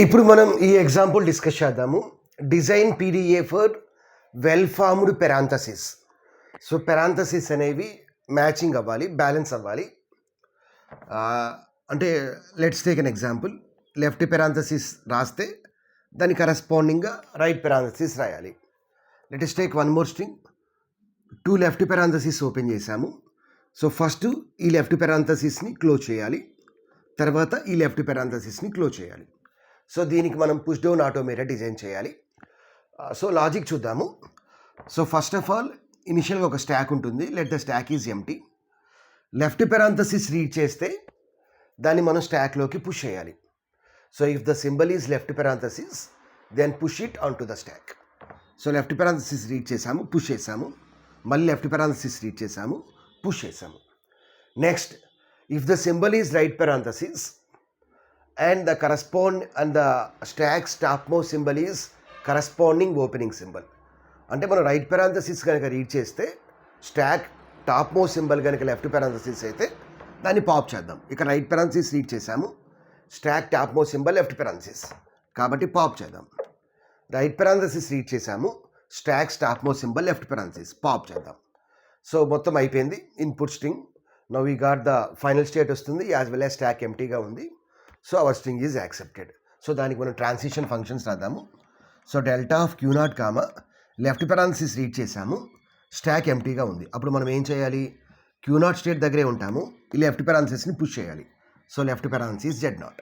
ఇప్పుడు మనం ఈ ఎగ్జాంపుల్ డిస్కస్ చేద్దాము. Design PDA for well formed parenthesis. So parenthesis అనేవి మ్యాచింగ్ అవ్వాలి, బ్యాలెన్స్ అవ్వాలి. అంటే let's take an example. Left parenthesis రాస్తే దాని కరస్పాండింగ్గా రైట్ పెరాంథసిస్ రాయాలి. Let us take one more string. 2 left parenthesis open చేశాము. సో ఫస్ట్ ఈ లెఫ్ట్ పెరాంథసిస్ని క్లోజ్ చేయాలి, తర్వాత ఈ లెఫ్ట్ పెరాంథసిస్ని క్లోజ్ చేయాలి. సో దీనికి మనం పుష్ డౌన్ ఆటోమేటెడ్ డిజైన్ చేయాలి. సో లాజిక్ చూద్దాము. సో ఫస్ట్ ఆఫ్ ఆల్ ఇనిషియల్గా ఒక స్టాక్ ఉంటుంది. Let the stack is empty. Left parenthesis read చేస్తే దాన్ని మనం స్టాక్లోకి పుష్ చేయాలి. So if the symbol is left parenthesis then push it onto the stack. So left parenthesis read చేసాము, push చేసాము, మళ్ళీ లెఫ్ట్ పెరాంథసిస్ రీడ్ చేసాము, push చేసాము. Next if the symbol is right parenthesis and the stack's topmost symbol is corresponding opening symbol. అంటే మనం right parenthesis కనుక read చేస్తే stock topmost symbol కనుక లెఫ్ట్ పెరాంథసిస్ అయితే దాన్ని పాప్ చేద్దాం. ఇక్కడ రైట్ పెరాంథసిస్ రీడ్ చేసాము, stack topmost symbol left parenthesis కాబట్టి పాప్ చేద్దాం. రైట్ పెరాంథసిస్ రీడ్ చేసాము, stocks top most symbol left parenthesis pop చేద్దాం. సో మొత్తం అయిపోయింది. Input string now we got the final state వస్తుంది, యాజ్ వెల్ యాజ్ స్టాక్ ఎంటీగా ఉంది. So our string is accepted. So దానికి మనం ట్రాన్సిషన్ ఫంక్షన్స్ రాద్దాము. So delta of q naught comma left parenthesis read చేసాము, స్టాక్ ఎంటీగా ఉంది. అప్పుడు మనం ఏం చేయాలి? క్యూ నాట్ స్టేట్ దగ్గరే ఉంటాము, ఈ లెఫ్ట్ పెరాంథసిస్ని పుష్ చేయాలి. So left parenthesis Z naught.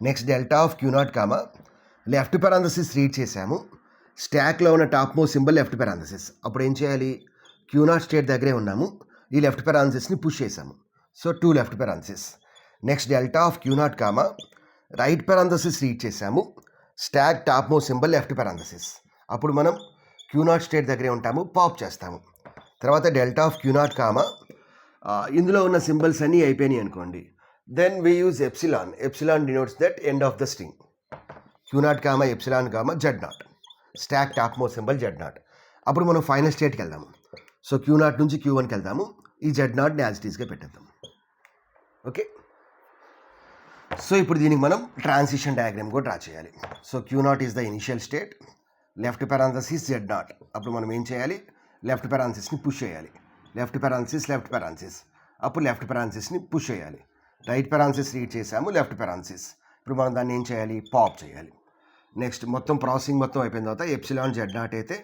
Next delta of q naught comma left parenthesis read చేసాము, స్టాక్లో ఉన్న topmost symbol left parenthesis. అప్పుడు ఏం చేయాలి? క్యూ నాట్ స్టేట్ దగ్గరే ఉన్నాము, ఈ లెఫ్ట్ పెరాంథసిస్ని పుష్ చేసాము. So 2 left parenthesis. Next delta of q naught comma right parenthesis read చేసాము, stack topmost symbol left parenthesis. అప్పుడు మనం క్యూ నాట్ స్టేట్ దగ్గరే ఉంటాము, పాప్ చేస్తాము. తర్వాత delta of q naught comma ఇందులో ఉన్న సింబల్స్ అన్నీ అయిపోయినాయి అనుకోండి, then we use epsilon. Epsilon denotes that end of the string. Q naught comma epsilon comma z naught, stack topmost symbol z naught. అప్పుడు మనం final స్టేట్కి వెళ్దాము. So q not నుంచి Q1కి వెళ్దాము, ఈ జెడ్ నాట్ని యాజ్ ఇట్ ఈస్గా పెట్టేద్దాం. Okay. So ఇప్పుడు దీనికి మనం ట్రాన్సిషన్ డయాగ్రామ్ కూడా డ్రా చేయాలి. So q naught is the initial state, left parenthesis Z naught. అప్పుడు మనం ఏం చేయాలి? లెఫ్ట్ పెరాంథసిస్ని పుష్ చేయాలి. లెఫ్ట్ పెరాంథసిస్, అప్పుడు లెఫ్ట్ పెరాంథసిస్ని పుష్ చేయాలి. రైట్ పెరాంథసిస్ రీడ్ చేసాము, లెఫ్ట్ పెరాంథసిస్. ఇప్పుడు మనం దాన్ని ఏం చేయాలి? పాప్ చేయాలి. నెక్స్ట్ మొత్తం ప్రాసెసింగ్ మొత్తం అయిపోయిన తర్వాత ఎప్సిలాన్ జెడ్ నాట్ అయితే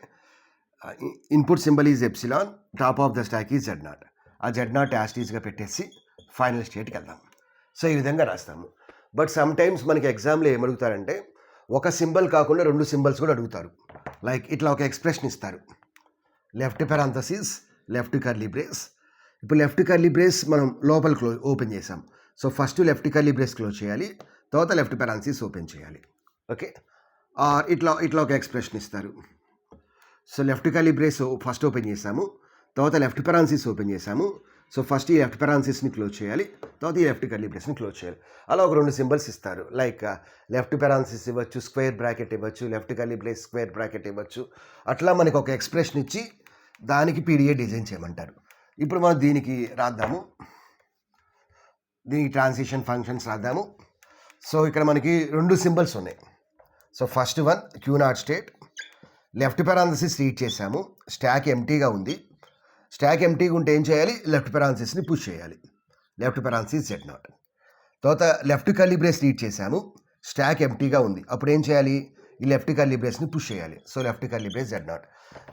input symbol is epsilon, top of the stack is z not. ఆ జెడ్ నాట్ యాస్టీస్గా పెట్టేసి ఫైనల్ స్టేట్కి వెళ్దాం. సో ఈ విధంగా రాస్తాము. బట్ సమ్ టైమ్స్ మనకి ఎగ్జామ్లో ఏమడుగుతారంటే ఒక సింబల్ కాకుండా 2 సింబల్స్ కూడా అడుగుతారు. లైక్ ఇట్లా ఒక ఎక్స్ప్రెషన్ ఇస్తారు, left parenthesis left curly brace. ఇప్పుడు లెఫ్ట్ కర్లీ బ్రేస్ మనం లోపల ఓపెన్ చేసాం. So first left curly brace close చేయాలి, తర్వాత లెఫ్ట్ పెరాంథసిస్ ఓపెన్ చేయాలి. ఓకే. ఇట్లా ఒక ఎక్స్ప్రెషన్ ఇస్తారు. So left curly brace first open చేసాము, తర్వాత లెఫ్ట్ పెరాంథసిస్ ఓపెన్ చేసాము. సో ఫస్ట్ ఈ లెఫ్ట్ పెరాంథసిస్ని క్లోజ్ చేయాలి, తర్వాత ఈ లెఫ్ట్ కర్లీ బ్రేస్ని క్లోజ్ చేయాలి. అలా ఒక 2 సింబల్స్ ఇస్తారు. లైక్ లెఫ్ట్ పెరాంథసిస్ ఇవ్వచ్చు, స్క్వేర్ బ్రాకెట్ ఇవ్వచ్చు, left curly brace square bracket ఇవ్వచ్చు. అట్లా మనకి ఒక ఎక్స్ప్రెషన్ ఇచ్చి దానికి పీడిఏ డిజైన్ చేయమంటారు. ఇప్పుడు మనం దీనికి రాద్దాము, దీనికి ట్రాన్సిషన్ ఫంక్షన్స్ రాద్దాము. సో ఇక్కడ మనకి 2 సింబల్స్ ఉన్నాయి. So first one queue naught state, left parenthesis read చేసాము, స్టాక్ ఎంటీగా ఉంది. స్టాక్ ఎంటీగా ఉంటే ఏం చేయాలి? లెఫ్ట్ పెరాంథసిస్ని పుష్ చేయాలి, లెఫ్ట్ పెరాంథసిస్ జెడ్ నాట్. తర్వాత లెఫ్ట్ కర్లీ బ్రేస్ రీడ్ చేసాము, స్టాక్ ఎంటీగా ఉంది. అప్పుడు ఏం చేయాలి? ఈ లెఫ్ట్ కర్లీ బ్రేస్ని పుష్ చేయాలి. So left curly brace Z not.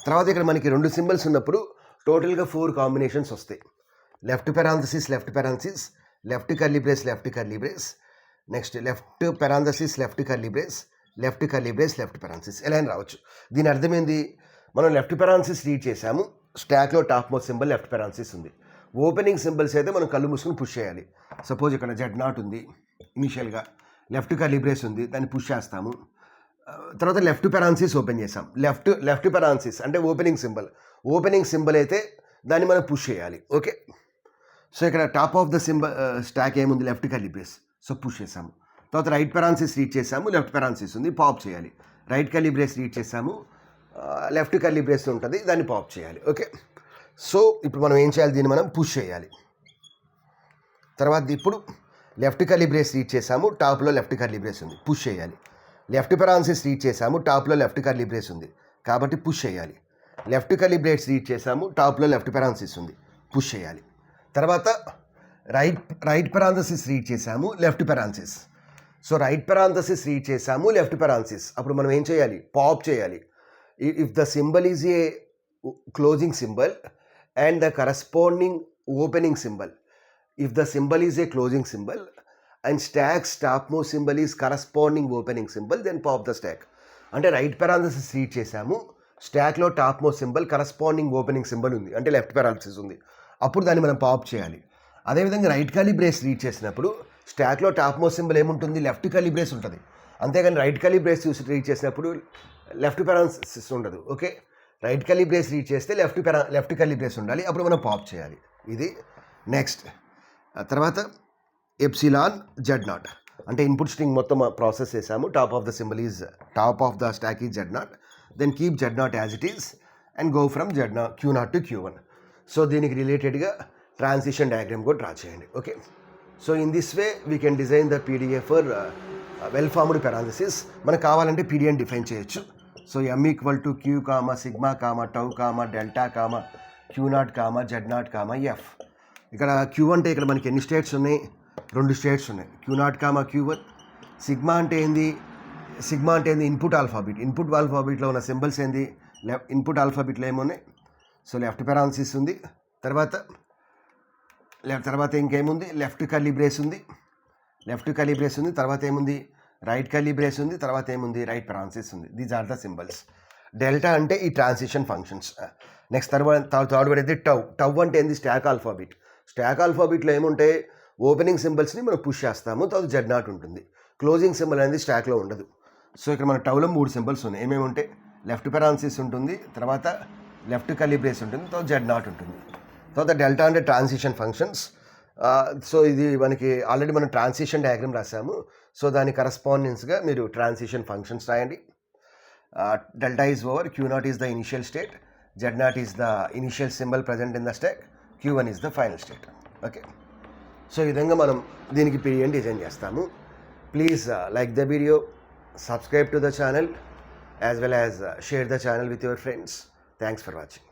తర్వాత ఇక్కడ మనకి 2 సింబల్స్ ఉన్నప్పుడు టోటల్గా 4 కాంబినేషన్స్ వస్తాయి. Left parenthesis left parenthesis, left curly brace left curly brace, next left parenthesis left curly brace, left curly brace left parenthesis. ఎలా అని రావచ్చు. దీని అర్థమైంది, మనం లెఫ్ట్ పెరాంథసిస్ రీడ్ చేసాము, స్టాక్లో topmost symbol left parenthesis ఉంది. ఓపెనింగ్ సింబల్స్ అయితే మనం కళ్ళు మూసుకుని పుష్ చేయాలి. సపోజ్ ఇక్కడ జెడ్ నాట్ ఉంది, ఇనిషియల్గా లెఫ్ట్ కర్లీ బ్రేస్ ఉంది, దాన్ని పుష్ చేస్తాము. తర్వాత లెఫ్ట్ పెరాంథసిస్ ఓపెన్ చేసాం. లెఫ్ట్ పెరాంథసిస్ అంటే ఓపెనింగ్ సింబల్ అయితే దాన్ని మనం పుష్ చేయాలి. ఓకే. సో ఇక్కడ top of the symbol stack ఏముంది? Left curly brace. So push చేసాము. తర్వాత రైట్ పెరాంథసిస్ రీడ్ చేసాము, లెఫ్ట్ పెరాంథసిస్ ఉంది, పాప్ చేయాలి. రైట్ కర్లీ బ్రేస్ రీడ్ చేసాము, లెఫ్ట్ కర్లీ బ్రేస్ ఉంటుంది, దాన్ని పాప్ చేయాలి. ఓకే. సో ఇప్పుడు మనం ఏం చేయాలి? దీన్ని మనం పుష్ చేయాలి. తర్వాత ఇప్పుడు లెఫ్ట్ కర్లీ బ్రేస్ రీడ్ చేసాము, టాప్లో లెఫ్ట్ కర్లీ బ్రేస్ ఉంది, పుష్ చేయాలి. లెఫ్ట్ పెరాన్సిస్ రీడ్ చేసాము, టాప్లో లెఫ్ట్ కర్లీ బ్రేస్ ఉంది కాబట్టి పుష్ చేయాలి. లెఫ్ట్ కర్లీ బ్రేస్ రీడ్ చేసాము, టాప్లో లెఫ్ట్ పెరాన్సిస్ ఉంది, పుష్ చేయాలి. తర్వాత రైట్ పెరాన్సిస్ రీడ్ చేసాము, left parenthesis. So right parenthesis read చేసాము, లెఫ్ట్ పెరాన్సిస్. అప్పుడు మనం ఏం చేయాలి? పాప్ చేయాలి. If the symbol is a closing symbol and the corresponding opening symbol, if the symbol is a closing symbol and stack's topmost symbol is corresponding opening symbol, then pop the stack. అంటే right parenthesis read చేసాము, స్టాక్లో topmost symbol corresponding opening symbol ఉంది, అంటే left parenthesis ఉంది, అప్పుడు దాన్ని మనం pop చేయాలి. అదేవిధంగా రైట్ కర్లీ బ్రేస్ రీడ్ చేసినప్పుడు స్టాక్లో టాప్ మోస్ట్ సింబల్ ఏముంటుంది? లెఫ్ట్ కర్లీ బ్రేస్ ఉంటుంది. అంతేగాని రైట్ కర్లీ బ్రేస్ చూసి రీడ్ చేసినప్పుడు లెఫ్ట్ పెరాన్సిస్ ఉండదు. Okay, right curly brace read చేస్తే లెఫ్ట్ కర్లీ బ్రేస్ ఉండాలి, అప్పుడు మనం పాప్ చేయాలి. ఇది నెక్స్ట్. తర్వాత ఎప్సిలాన్ జెడ్ నాట్, అంటే ఇన్పుట్ స్ట్రింగ్ మొత్తం ప్రాసెస్ చేసాము. Top of the stack is z naught, then keep z naught as it is and go from q naught to Q1. So దీనికి రిలేటెడ్గా ట్రాన్సిషన్ డయాగ్రామ్ కూడా draw చేయండి. Okay, so in this way we can design the PDA for well formed parenthesis. మనకు కావాలంటే పీడిఎన్ define చేయొచ్చు. So M = Q, sigma, tau, delta, Q0, Z0, F. ఇక్కడ Q అంటే ఇక్కడ మనకి ఎన్ని స్టేట్స్ ఉన్నాయి? 2 స్టేట్స్ ఉన్నాయి, Q0, Q1. సిగ్మా అంటే ఏంది? ఇన్పుట్ ఆల్ఫాబెట్లో ఉన్న సింబల్స్ ఏంది? ఇన్పుట్ ఆల్ఫాబెట్లో ఏమున్నాయి? సో లెఫ్ట్ పెరాన్సిస్ ఉంది, తర్వాత ఇంకేముంది? లెఫ్ట్ కర్లీ బ్రేస్ ఉంది, తర్వాత ఏముంది? రైట్ కర్లీ బ్రేస్ ఉంది, తర్వాత ఏముంది? రైట్ పెరాన్సిస్ ఉంది. These are the symbols. Delta అంటే ఈ transition functions. Next third word అయితే టౌ అంటే ఏంది? స్టాక్ ఆల్ఫాబెట్లో ఏముంటాయి? ఓపెనింగ్ సింబల్స్ని మనం పుష్ చేస్తాము, తర్వాత Z0 ఉంటుంది. క్లోజింగ్ సింబల్ అనేది స్టాక్లో ఉండదు. సో ఇక్కడ మన టౌలో 3 సింబల్స్ ఉన్నాయి. ఏమేమి ఉంటాయి? లెఫ్ట్ పెరాన్సిస్ ఉంటుంది, తర్వాత లెఫ్ట్ కర్లీ బ్రేస్ ఉంటుంది, తర్వాత Z0 ఉంటుంది. తర్వాత డెల్టా అంటే ట్రాన్సిషన్ ఫంక్షన్స్. సో ఇది మనకి ఆల్రెడీ మనం ట్రాన్సిషన్ డయాగ్రామ్ రాసాము. సో దాని కరస్పాండెన్స్గా మీరు ట్రాన్సిషన్ ఫంక్షన్స్ రాయండి. Delta is over, Q0 is the initial state, Z0 is the initial symbol present in the stock, Q1 is the final state. Okay, so ఈ విధంగా మనం దీనికి పీడిఎన్ డిజైన్ చేస్తాము. Please like the video, subscribe to the channel as well as share the channel with your friends. Thanks for watching.